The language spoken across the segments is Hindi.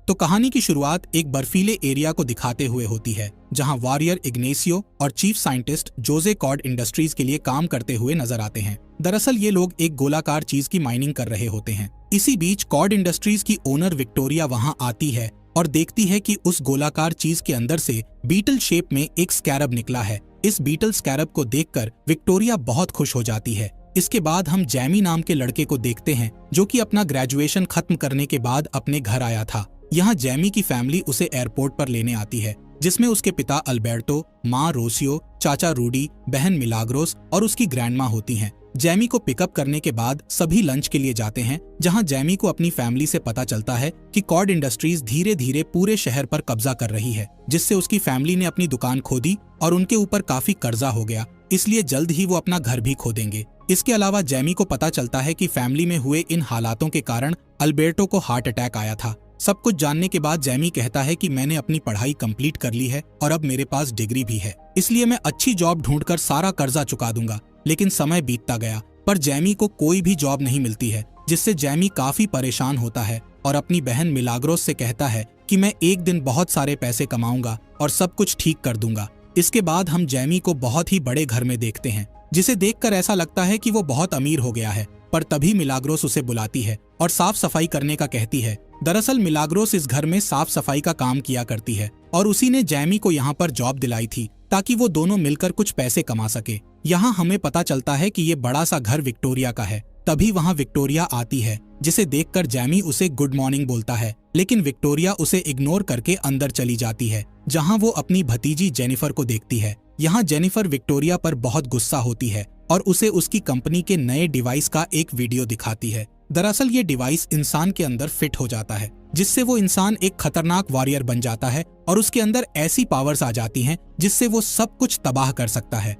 तो कहानी की शुरुआत एक बर्फीले एरिया को दिखाते हुए होती है, जहां वॉरियर इग्नेसियो और चीफ साइंटिस्ट जोजे कॉड इंडस्ट्रीज के लिए काम करते हुए नजर आते हैं। दरअसल ये लोग एक गोलाकार चीज की माइनिंग कर रहे होते हैं। इसी बीच कॉड इंडस्ट्रीज की ओनर विक्टोरिया वहां आती है और देखती है कि उस गोलाकार चीज के अंदर से बीटल शेप में एक स्कैरब निकला है। इस बीटल स्कैरब को देखकर विक्टोरिया बहुत खुश हो जाती है। इसके बाद हम जैमी नाम के लड़के को देखते हैं, जो कि अपना ग्रेजुएशन खत्म करने के बाद अपने घर आया था। यहाँ जैमी की फैमिली उसे एयरपोर्ट पर लेने आती है, जिसमें उसके पिता अल्बर्टो, माँ रोसियो, चाचा रूडी, बहन मिलाग्रोस और उसकी ग्रैंडमा होती हैं। जैमी को पिकअप करने के बाद सभी लंच के लिए जाते हैं, जहां जैमी को अपनी फैमिली से पता चलता है कि कॉड इंडस्ट्रीज धीरे धीरे पूरे शहर पर कब्जा कर रही है, जिससे उसकी फैमिली ने अपनी दुकान खो दी और उनके ऊपर काफी कर्जा हो गया, इसलिए जल्द ही वो अपना घर भी खो देंगे। इसके अलावा जैमी को पता चलता है कि फैमिली में हुए इन हालातों के कारण अल्बर्टो को हार्ट अटैक आया था। सब कुछ जानने के बाद जैमी कहता है कि मैंने अपनी पढ़ाई कंप्लीट कर ली है और अब मेरे पास डिग्री भी है, इसलिए मैं अच्छी जॉब ढूंढकर सारा कर्जा चुका दूंगा। लेकिन समय बीतता गया, पर जैमी को कोई भी जॉब नहीं मिलती है, जिससे जैमी काफी परेशान होता है और अपनी बहन मिलाग्रोस से कहता है कि मैं एक दिन बहुत सारे पैसे कमाऊंगा और सब कुछ ठीक कर दूंगा। इसके बाद हम जैमी को बहुत ही बड़े घर में देखते हैं, जिसे देखकर ऐसा लगता है कि वो बहुत अमीर हो गया है। पर तभी मिलाग्रोस उसे बुलाती है और साफ सफाई करने का कहती है। दरअसल मिलाग्रोस इस घर में साफ सफाई का काम किया करती है और उसी ने जैमी को यहाँ पर जॉब दिलाई थी, ताकि वो दोनों मिलकर कुछ पैसे कमा सके। यहाँ हमें पता चलता है कि ये बड़ा सा घर विक्टोरिया का है। तभी वहाँ विक्टोरिया आती है, जिसे देखकर जैमी उसे गुड मॉर्निंग बोलता है, लेकिन विक्टोरिया उसे इग्नोर करके अंदर चली जाती है, जहाँ वो अपनी भतीजी जेनिफर को देखती है। यहाँ जेनिफर विक्टोरिया पर बहुत गुस्सा होती है और उसे उसकी कंपनी के नए डिवाइस का एक वीडियो दिखाती है। दरअसल ये डिवाइस इंसान के अंदर फिट हो जाता है, जिससे वो इंसान एक खतरनाक वॉरियर बन जाता है और उसके अंदर ऐसी पावर्स आ जाती हैं जिससे वो सब कुछ तबाह कर सकता है।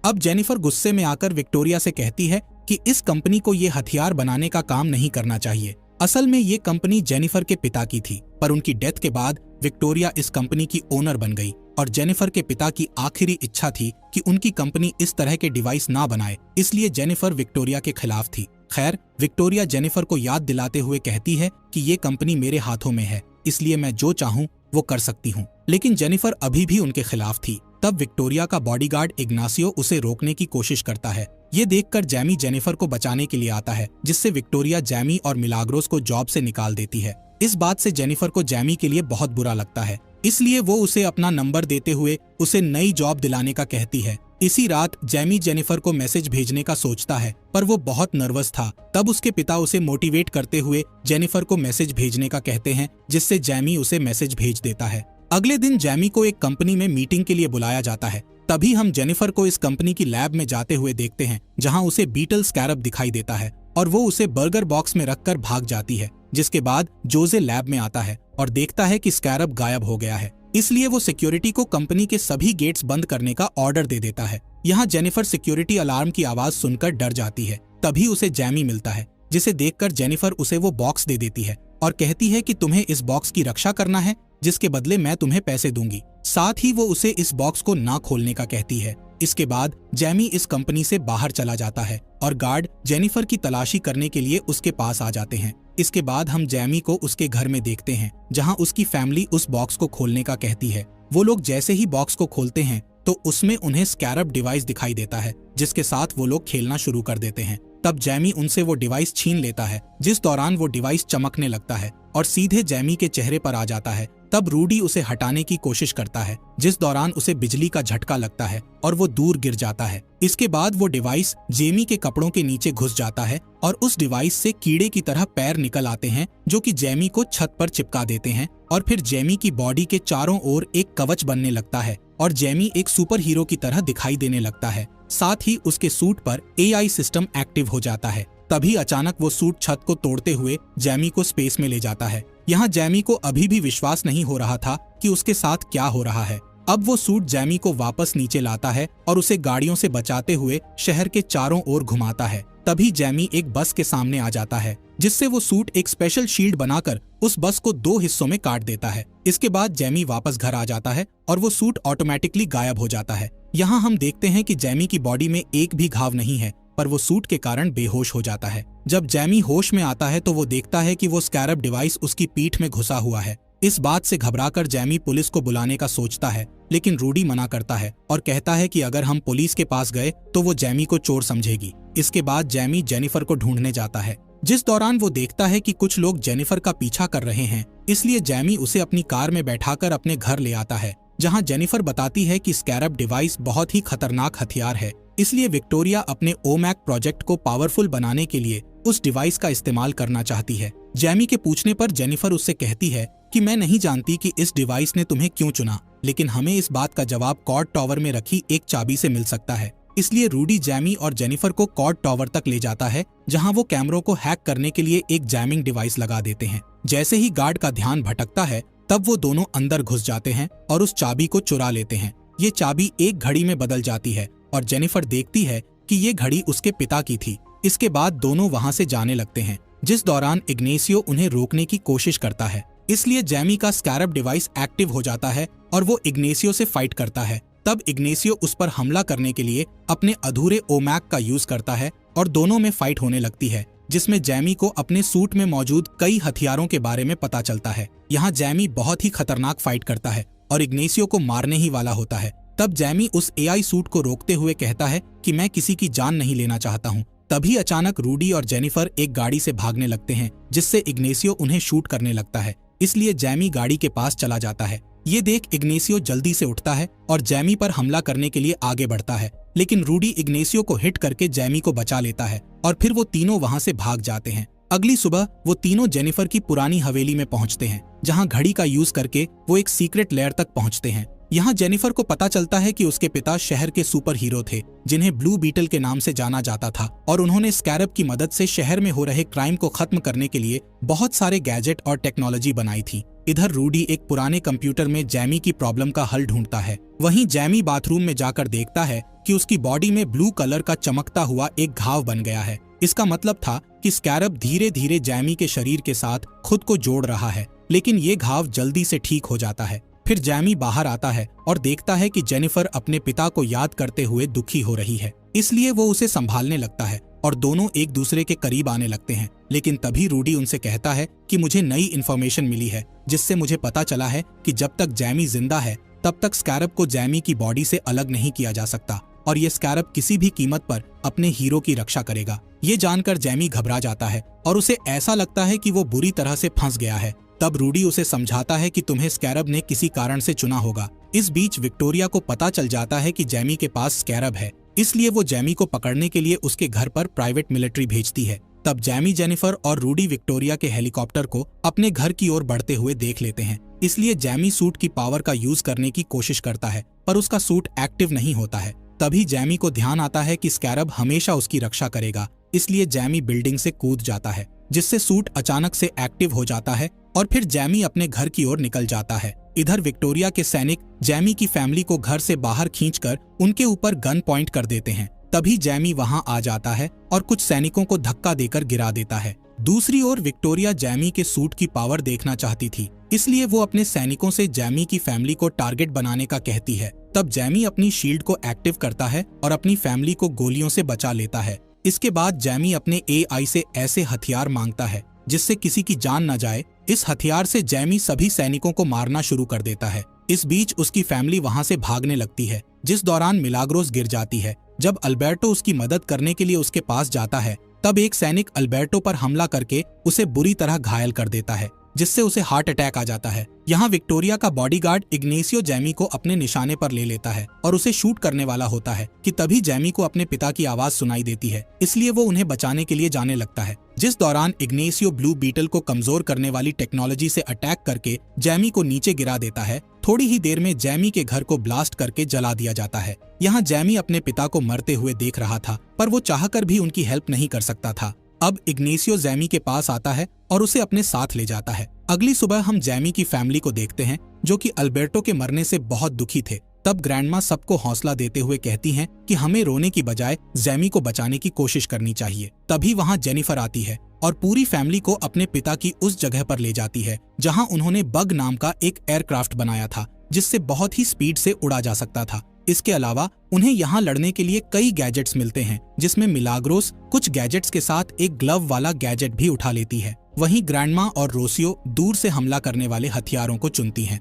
अब जेनिफर गुस्से में आकर विक्टोरिया से कहती है कि इस कंपनी को ये हथियार बनाने का काम नहीं करना चाहिए। असल में ये कंपनी जेनिफर के पिता की थी, पर उनकी डेथ के बाद विक्टोरिया इस कंपनी की ओनर बन गई और जेनिफर के पिता की आखिरी इच्छा थी कि उनकी कंपनी इस तरह के डिवाइस ना बनाए, इसलिए जेनिफर विक्टोरिया के खिलाफ थी। खैर, विक्टोरिया जेनिफर को याद दिलाते हुए कहती है कि ये कंपनी मेरे हाथों में है, इसलिए मैं जो चाहूँ वो कर सकती हूँ। लेकिन जेनिफर अभी भी उनके खिलाफ थी। तब विक्टोरिया का बॉडीगार्ड इग्नासियो उसे रोकने की कोशिश करता है। ये देखकर जैमी जेनिफर को बचाने के लिए आता है, जिससे विक्टोरिया जैमी और मिलाग्रोस को जॉब से निकाल देती है। इस बात से जेनिफर को जैमी के लिए बहुत बुरा लगता है, इसलिए वो उसे अपना नंबर देते हुए उसे नई जॉब दिलाने का कहती है। इसी रात जैमी जेनिफर को मैसेज भेजने का सोचता है, पर वो बहुत नर्वस था। तब उसके पिता उसे मोटिवेट करते हुए जेनिफर को मैसेज भेजने का कहते हैं, जिससे जैमी उसे मैसेज भेज देता है। अगले दिन जैमी को एक कंपनी में मीटिंग के लिए बुलाया जाता है। तभी हम जेनिफर को इस कंपनी की लैब में जाते हुए देखते हैं, जहां उसे बीटल स्कैरब दिखाई देता है और वो उसे बर्गर बॉक्स में रखकर भाग जाती है। जिसके बाद जोजे लैब में आता है और देखता है कि स्कैरब गायब हो गया है, इसलिए वो सिक्योरिटी को कंपनी के सभी गेट्स बंद करने का ऑर्डर दे देता है। यहाँ जेनिफर सिक्योरिटी अलार्म की आवाज सुनकर डर जाती है। तभी उसे जैमी मिलता है, जिसे देखकर जेनिफर उसे वो बॉक्स दे देती है और कहती है कि तुम्हें इस बॉक्स की रक्षा करना है, जिसके बदले मैं तुम्हें पैसे दूंगी। साथ ही वो उसे इस बॉक्स को ना खोलने का कहती है। इसके बाद जैमी इस कंपनी से बाहर चला जाता है और गार्ड जेनिफर की तलाशी करने के लिए उसके पास आ जाते हैं। इसके बाद हम जैमी को उसके घर में देखते हैं, जहां उसकी फैमिली उस बॉक्स को खोलने का कहती है। वो लोग जैसे ही बॉक्स को खोलते हैं तो उसमें उन्हें स्कैरब डिवाइस दिखाई देता है, जिसके साथ वो लोग खेलना शुरू कर देते हैं। तब जैमी उनसे वो डिवाइस छीन लेता है, जिस दौरान वो डिवाइस चमकने लगता है और सीधे जैमी के चेहरे पर आ जाता है। तब रूडी उसे हटाने की कोशिश करता है, जिस दौरान उसे बिजली का झटका लगता है और वो दूर गिर जाता है। इसके बाद वो डिवाइस जेमी के कपड़ों के नीचे घुस जाता है और उस डिवाइस से कीड़े की तरह पैर निकल आते हैं, जो कि जेमी को छत पर चिपका देते हैं और फिर जेमी की बॉडी के चारों ओर एक कवच बनने लगता है और जेमी एक सुपर हीरो की तरह दिखाई देने लगता है। साथ ही उसके सूट पर AI सिस्टम एक्टिव हो जाता है। तभी अचानक वो सूट छत को तोड़ते हुए जैमी को स्पेस में ले जाता है। यहाँ जैमी को अभी भी विश्वास नहीं हो रहा था कि उसके साथ क्या हो रहा है। अब वो सूट जैमी को वापस नीचे लाता है और उसे गाड़ियों से बचाते हुए शहर के चारों ओर घुमाता है। तभी जैमी एक बस के सामने आ जाता है, जिससे वो सूट एक स्पेशल शील्ड बनाकर उस बस को 2 हिस्सों में काट देता है। इसके बाद जैमी वापस घर आ जाता है और वो सूट ऑटोमेटिकली गायब हो जाता है। यहाँ हम देखते हैं कि जैमी की बॉडी में एक भी घाव नहीं है, पर वो सूट के कारण बेहोश हो जाता है। जब जैमी होश में आता है तो वो देखता है कि वो स्कैरब डिवाइस उसकी पीठ में घुसा हुआ है। इस बात से घबराकर जैमी पुलिस को बुलाने का सोचता है, लेकिन रूडी मना करता है और कहता है कि अगर हम पुलिस के पास गए तो वो जैमी को चोर समझेगी। इसके बाद जैमी जेनिफर को ढूंढने जाता है, जिस दौरान वो देखता है कि कुछ लोग जेनिफर का पीछा कर रहे हैं। इसलिए जैमी उसे अपनी कार में बैठाकर अपने घर ले आता है, जहां जेनिफर बताती है कि स्कैरब डिवाइस बहुत ही खतरनाक हथियार है, इसलिए विक्टोरिया अपने ओमैक प्रोजेक्ट को पावरफुल बनाने के लिए उस डिवाइस का इस्तेमाल करना चाहती है। जैमी के पूछने पर जेनिफर उससे कहती है कि मैं नहीं जानती कि इस डिवाइस ने तुम्हें क्यों चुना, लेकिन हमें इस बात का जवाब कॉर्ड टावर में रखी एक चाबी से मिल सकता है। इसलिए रूडी जैमी और जेनिफर को कॉर्ड टावर तक ले जाता है, जहां वो कैमरों को हैक करने के लिए एक जैमिंग डिवाइस लगा देते हैं। जैसे ही गार्ड का ध्यान भटकता है, तब वो दोनों अंदर घुस जाते हैं और उस चाबी को चुरा लेते हैं। ये चाबी एक घड़ी में बदल जाती है और जेनिफर देखती है कि ये घड़ी उसके पिता की थी। इसके बाद दोनों वहां से जाने लगते हैं, जिस दौरान इग्नेसियो उन्हें रोकने की कोशिश करता है। इसलिए जैमी का स्कैरब डिवाइस एक्टिव हो जाता है और वो इग्नेसियो से फाइट करता है। तब इग्नेसियो उस पर हमला करने के लिए अपने अधूरे ओमैक का यूज करता है और दोनों में फाइट होने लगती है, जिसमें जैमी को अपने सूट में मौजूद कई हथियारों के बारे में पता चलता है। यहाँ जैमी बहुत ही खतरनाक फाइट करता है और इग्नेसियो को मारने ही वाला होता है। तब जैमी उस एआई सूट को रोकते हुए कहता है कि मैं किसी की जान नहीं लेना चाहता हूँ। तभी अचानक रूडी और जेनिफर एक गाड़ी से भागने लगते हैं, जिससे इग्नेसियो उन्हें शूट करने लगता है। इसलिए जैमी गाड़ी के पास चला जाता है। ये देख इग्नेसियो जल्दी से उठता है और जैमी पर हमला करने के लिए आगे बढ़ता है, लेकिन रूडी इग्नेसियो को हिट करके जैमी को बचा लेता है और फिर वो तीनों वहां से भाग जाते हैं। अगली सुबह वो तीनों जेनिफर की पुरानी हवेली में पहुंचते हैं, जहां घड़ी का यूज करके वो एक सीक्रेट लेयर तक पहुंचते हैं। यहाँ जेनिफर को पता चलता है कि उसके पिता शहर के सुपर हीरो थे, जिन्हें ब्लू बीटल के नाम से जाना जाता था, और उन्होंने स्कैरब की मदद से शहर में हो रहे क्राइम को खत्म करने के लिए बहुत सारे गैजेट और टेक्नोलॉजी बनाई थी। इधर रूडी एक पुराने कंप्यूटर में जैमी की प्रॉब्लम का हल ढूंढता है। वहीं जैमी बाथरूम में जाकर देखता है कि उसकी बॉडी में ब्लू कलर का चमकता हुआ एक घाव बन गया है। इसका मतलब था कि स्कैरब धीरे धीरे जैमी के शरीर के साथ खुद को जोड़ रहा है, लेकिन ये घाव जल्दी से ठीक हो जाता है। फिर जैमी बाहर आता है और देखता है कि जेनिफर अपने पिता को याद करते हुए दुखी हो रही है, इसलिए वो उसे संभालने लगता है और दोनों एक दूसरे के करीब आने लगते हैं। लेकिन तभी रूडी उनसे कहता है कि मुझे नई इन्फॉर्मेशन मिली है, जिससे मुझे पता चला है कि जब तक जैमी जिंदा है तब तक स्कैरब को जैमी की बॉडी से अलग नहीं किया जा सकता और ये स्कैरब किसी भी कीमत पर अपने हीरो की रक्षा करेगा। ये जानकर जैमी घबरा जाता है और उसे ऐसा लगता है कि वो बुरी तरह से फंस गया है। तब रूडी उसे समझाता है कि तुम्हें स्कैरब ने किसी कारण से चुना होगा। इस बीच विक्टोरिया को पता चल जाता है कि जैमी के पास स्कैरब है, इसलिए वो जैमी को पकड़ने के लिए उसके घर पर प्राइवेट मिलिट्री भेजती है। तब जैमी, जेनिफर और रूडी विक्टोरिया के हेलीकॉप्टर को अपने घर की ओर बढ़ते हुए देख लेते हैं। इसलिए जैमी सूट की पावर का यूज करने की कोशिश करता है, पर उसका सूट एक्टिव नहीं होता है। तभी जैमी को ध्यान आता है कि स्कैरब हमेशा उसकी रक्षा करेगा, इसलिए जैमी बिल्डिंग से कूद जाता है, जिससे सूट अचानक से एक्टिव हो जाता है और फिर जैमी अपने घर की ओर निकल जाता है। इधर विक्टोरिया के सैनिक जैमी की फैमिली को घर से बाहर खींचकर उनके ऊपर गन पॉइंट कर देते हैं। तभी जैमी वहां आ जाता है और कुछ सैनिकों को धक्का देकर गिरा देता है। दूसरी ओर विक्टोरिया जैमी के सूट की पावर देखना चाहती थी, इसलिए वो अपने सैनिकों से जैमी की फैमिली को टारगेट बनाने का कहती है। तब जैमी अपनी शील्ड को एक्टिव करता है और अपनी फैमिली को गोलियों से बचा लेता है। इसके बाद जैमी अपने एआई से ऐसे हथियार मांगता है जिससे किसी की जान न जाए। इस हथियार से जैमी सभी सैनिकों को मारना शुरू कर देता है। इस बीच उसकी फैमिली वहां से भागने लगती है, जिस दौरान मिलाग्रोस गिर जाती है। जब अल्बर्टो उसकी मदद करने के लिए उसके पास जाता है, तब एक सैनिक अल्बर्टो पर हमला करके उसे बुरी तरह घायल कर देता है, जिससे उसे हार्ट अटैक आ जाता है। यहाँ विक्टोरिया का बॉडीगार्ड इग्नेसियो जैमी को अपने निशाने पर ले लेता है और उसे शूट करने वाला होता है कि तभी जैमी को अपने पिता की आवाज सुनाई देती है, इसलिए वो उन्हें बचाने के लिए जाने लगता है। जिस दौरान इग्नेसियो ब्लू बीटल को कमजोर करने वाली टेक्नोलॉजी से अटैक करके जैमी को नीचे गिरा देता है। थोड़ी ही देर में जैमी के घर को ब्लास्ट करके जला दिया जाता है। यहाँ जैमी अपने पिता को मरते हुए देख रहा था, पर वो चाहकर भी उनकी हेल्प नहीं कर सकता था। अब इग्नेसियो जैमी के पास आता है और उसे अपने साथ ले जाता है। अगली सुबह हम जैमी की फैमिली को देखते हैं, जो कि अल्बर्टो के मरने से बहुत दुखी थे। तब ग्रैंडमा सबको हौसला देते हुए कहती हैं कि हमें रोने की बजाय जैमी को बचाने की कोशिश करनी चाहिए। तभी वहां जेनिफर आती है और पूरी फैमिली को अपने पिता की उस जगह पर ले जाती है जहां उन्होंने बग नाम का एक एयरक्राफ्ट बनाया था, जिससे बहुत ही स्पीड से उड़ा जा सकता था। इसके अलावा उन्हें यहाँ लड़ने के लिए कई गैजेट्स मिलते हैं, जिसमें मिलाग्रोस कुछ गैजेट्स के साथ एक ग्लव वाला गैजेट भी उठा लेती है। वहीं ग्रैंडमा और रोसियो दूर से हमला करने वाले हथियारों को चुनती हैं।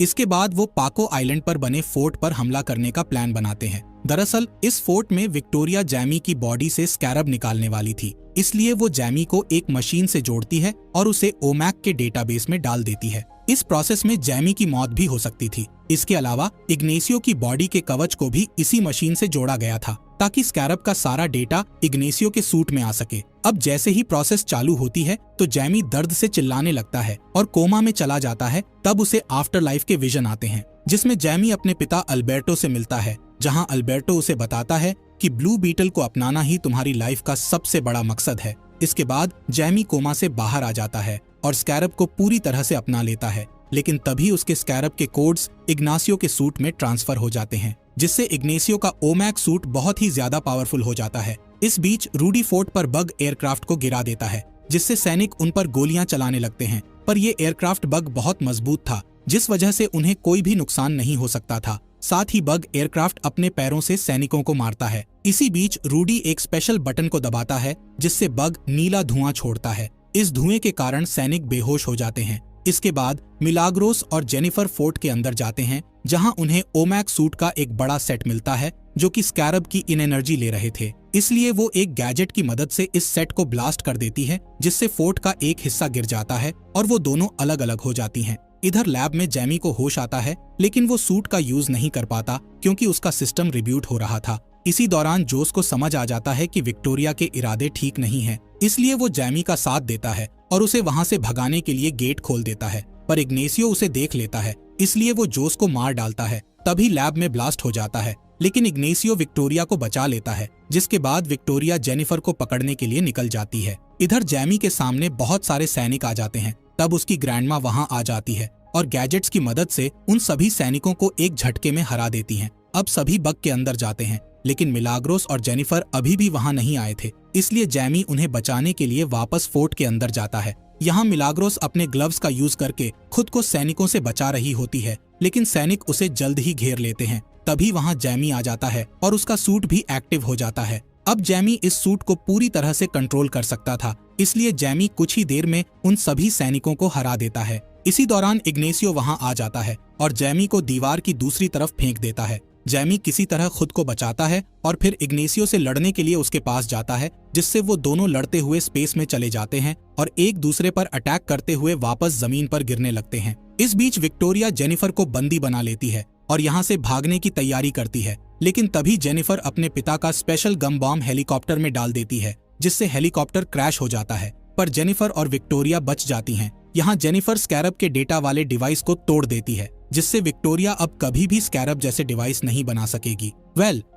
इसके बाद वो पाको आइलैंड पर बने फोर्ट पर हमला करने का प्लान बनाते हैं। दरअसल इस फोर्ट में विक्टोरिया जैमी की बॉडी से स्कैरब निकालने वाली थी, इसलिए वो जैमी को एक मशीन से जोड़ती है और उसे ओमैक के डेटाबेस में डाल देती है। इस प्रोसेस में जैमी की मौत भी हो सकती थी। इसके अलावा इग्नेसियो की बॉडी के कवच को भी इसी मशीन से जोड़ा गया था, ताकि स्कैरब का सारा डेटा इग्नेसियो के सूट में आ सके। अब जैसे ही प्रोसेस चालू होती है तो जैमी दर्द से चिल्लाने लगता है और कोमा में चला जाता है। तब उसे आफ्टर लाइफ के विजन आते हैं, जिसमें जैमी अपने पिता अल्बर्टो से मिलता है, जहां अल्बर्टो उसे बताता है कि ब्लू बीटल को अपनाना ही तुम्हारी लाइफ का सबसे बड़ा मकसद है। इसके बाद जैमी कोमा से बाहर आ जाता है और स्कैरब को पूरी तरह से अपना लेता है, लेकिन तभी उसके स्कैरब के कोड्स इग्नासियो के सूट में ट्रांसफर हो जाते हैं, जिससे इग्नेसियो का ओमैक सूट बहुत ही ज्यादा पावरफुल हो जाता है। इस बीच रूडी फोर्ट पर बग एयरक्राफ्ट को गिरा देता है, जिससे सैनिक उन पर गोलियां चलाने लगते हैं, पर ये एयरक्राफ्ट बग बहुत मजबूत था, जिस वजह से उन्हें कोई भी नुकसान नहीं हो सकता था। साथ ही बग एयरक्राफ्ट अपने पैरों से सैनिकों को मारता है। इसी बीच रूडी एक स्पेशल बटन को दबाता है, जिससे बग नीला धुआं छोड़ता है। इस धुएं के कारण सैनिक बेहोश हो जाते हैं। इसके बाद मिलाग्रोस और जेनिफर फोर्ट के अंदर जाते हैं, जहां उन्हें ओमैक सूट का एक बड़ा सेट मिलता है, जो कि स्कैरब की इन एनर्जी ले रहे थे। इसलिए वो एक गैजेट की मदद से इस सेट को ब्लास्ट कर देती है, जिससे फोर्ट का एक हिस्सा गिर जाता है और वो दोनों अलग अलग हो जाती हैं। इधर लैब में जैमी को होश आता है, लेकिन वो सूट का यूज नहीं कर पाता क्योंकि उसका सिस्टम रिब्यूट हो रहा था। इसी दौरान जोस को समझ आ जाता है कि विक्टोरिया के इरादे ठीक नहीं हैं, इसलिए वो जैमी का साथ देता है और उसे वहां से भगाने के लिए गेट खोल देता है। पर इग्नेसियो उसे देख लेता है, इसलिए वो जोस को मार डालता है। तभी लैब में ब्लास्ट हो जाता है, लेकिन इग्नेसियो विक्टोरिया को बचा लेता है, जिसके बाद विक्टोरिया जेनिफर को पकड़ने के लिए निकल जाती है। इधर जैमी के सामने बहुत सारे सैनिक आ जाते हैं। तब उसकी ग्रैंडमा वहां आ जाती है और गैजेट्स की मदद से उन सभी सैनिकों को एक झटके में हरा देती हैं। अब सभी बग के अंदर जाते हैं, लेकिन मिलाग्रोस और जेनिफर अभी भी वहां नहीं आए थे, इसलिए जैमी उन्हें बचाने के लिए वापस फोर्ट के अंदर जाता है। यहाँ मिलाग्रोस अपने ग्लव्स का यूज करके खुद को सैनिकों से बचा रही होती है, लेकिन सैनिक उसे जल्द ही घेर लेते हैं। तभी वहां जैमी आ जाता है और उसका सूट भी एक्टिव हो जाता है। अब जैमी इस सूट को पूरी तरह से कंट्रोल कर सकता था, इसलिए जैमी कुछ ही देर में उन सभी सैनिकों को हरा देता है। इसी दौरान इग्नेसियो वहां आ जाता है और जैमी को दीवार की दूसरी तरफ फेंक देता है। जैमी किसी तरह खुद को बचाता है और फिर इग्नेसियो से लड़ने के लिए उसके पास जाता है, जिससे वो दोनों लड़ते हुए स्पेस में चले जाते हैं और एक दूसरे पर अटैक करते हुए वापस जमीन पर गिरने लगते हैं। इस बीच विक्टोरिया जेनिफर को बंदी बना लेती है और यहाँ से भागने की तैयारी करती है, लेकिन तभी जेनिफर अपने पिता का स्पेशल गम बॉम्ब हेलीकॉप्टर में डाल देती है, जिससे हेलीकॉप्टर क्रैश हो जाता है। पर जेनिफर और विक्टोरिया बच जाती हैं। यहाँ जेनिफर स्कैरब के डेटा वाले डिवाइस को तोड़ देती है, जिससे विक्टोरिया अब कभी भी स्कैरब जैसे डिवाइस नहीं बना सकेगी।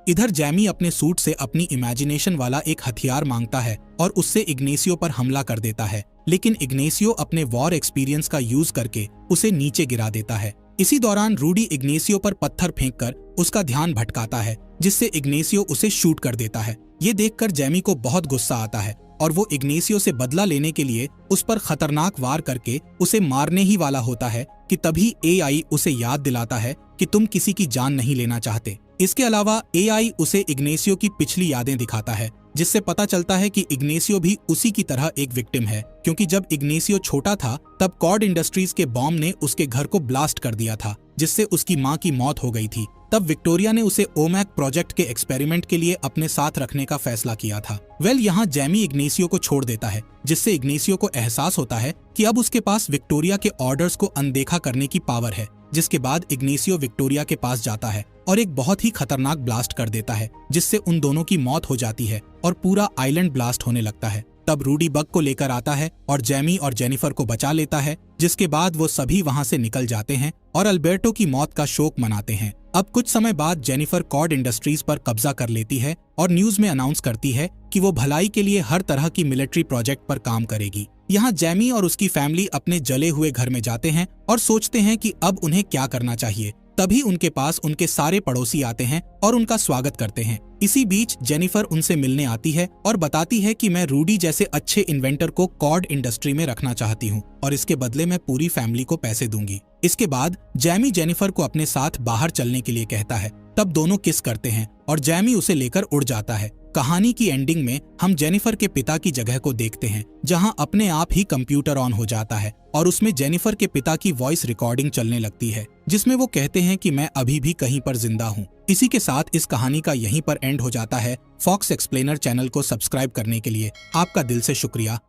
इधर जैमी अपने सूट से अपनी इमेजिनेशन वाला एक हथियार मांगता है और उससे इग्नेसियो पर हमला कर देता है, लेकिन इग्नेसियो अपने वॉर एक्सपीरियंस का यूज करके उसे नीचे गिरा देता है। इसी दौरान रूडी इग्नेसियो पर पत्थर फेंककर उसका ध्यान भटकाता है, जिससे इग्नेसियो उसे शूट कर देता है। ये देखकर जैमी को बहुत गुस्सा आता है और वो इग्नेसियो से बदला लेने के लिए उस पर खतरनाक वार करके उसे मारने ही वाला होता है कि तभी एआई उसे याद दिलाता है कि तुम किसी की जान नहीं लेना चाहते। इसके अलावा एआई उसे इग्नेसियो की पिछली यादें दिखाता है, जिससे पता चलता है कि इग्नेसियो भी उसी की तरह एक विक्टिम है, क्योंकि जब इग्नेसियो छोटा था तब कॉर्ड इंडस्ट्रीज के बॉम्ब ने उसके घर को ब्लास्ट कर दिया था, जिससे उसकी माँ की मौत हो गई थी। तब विक्टोरिया ने उसे ओमैक प्रोजेक्ट के एक्सपेरिमेंट के लिए अपने साथ रखने का फैसला किया था। यहाँ जैमी इग्नेसियो को छोड़ देता है, जिससे इग्नेसियो को एहसास होता है कि अब उसके पास विक्टोरिया के ऑर्डर्स को अनदेखा करने की पावर है। जिसके बाद इग्नेसियो विक्टोरिया के पास जाता है और एक बहुत ही खतरनाक ब्लास्ट कर देता है, जिससे उन दोनों की मौत हो जाती है और पूरा आइलैंड ब्लास्ट होने लगता है। तब रूडी बग को लेकर आता है और जैमी और जेनिफर को बचा लेता है, जिसके बाद वो सभी वहां से निकल जाते हैं और अल्बर्टो की मौत का शोक मनाते हैं। अब कुछ समय बाद जेनिफर कॉर्ड इंडस्ट्रीज पर कब्जा कर लेती है और न्यूज में अनाउंस करती है कि वो भलाई के लिए हर तरह की मिलिट्री प्रोजेक्ट पर काम करेगी। यहाँ जैमी और उसकी फैमिली अपने जले हुए घर में जाते हैं और सोचते हैं कि अब उन्हें क्या करना चाहिए। तभी उनके पास उनके सारे पड़ोसी आते हैं और उनका स्वागत करते हैं। इसी बीच जेनिफर उनसे मिलने आती है और बताती है कि मैं रूडी जैसे अच्छे इन्वेंटर को कॉर्ड इंडस्ट्री में रखना चाहती हूँ और इसके बदले मैं पूरी फैमिली को पैसे दूंगी। इसके बाद जैमी जेनिफर को अपने साथ बाहर चलने के लिए कहता है, तब दोनों किस करते हैं और जैमी उसे लेकर उड़ जाता है। कहानी की एंडिंग में हम जेनिफर के पिता की जगह को देखते हैं, जहां अपने आप ही कंप्यूटर ऑन हो जाता है और उसमें जेनिफर के पिता की वॉइस रिकॉर्डिंग चलने लगती है, जिसमें वो कहते हैं कि मैं अभी भी कहीं पर जिंदा हूं। इसी के साथ इस कहानी का यहीं पर एंड हो जाता है। फॉक्स एक्सप्लेनर चैनल को सब्सक्राइब करने के लिए आपका दिल से शुक्रिया।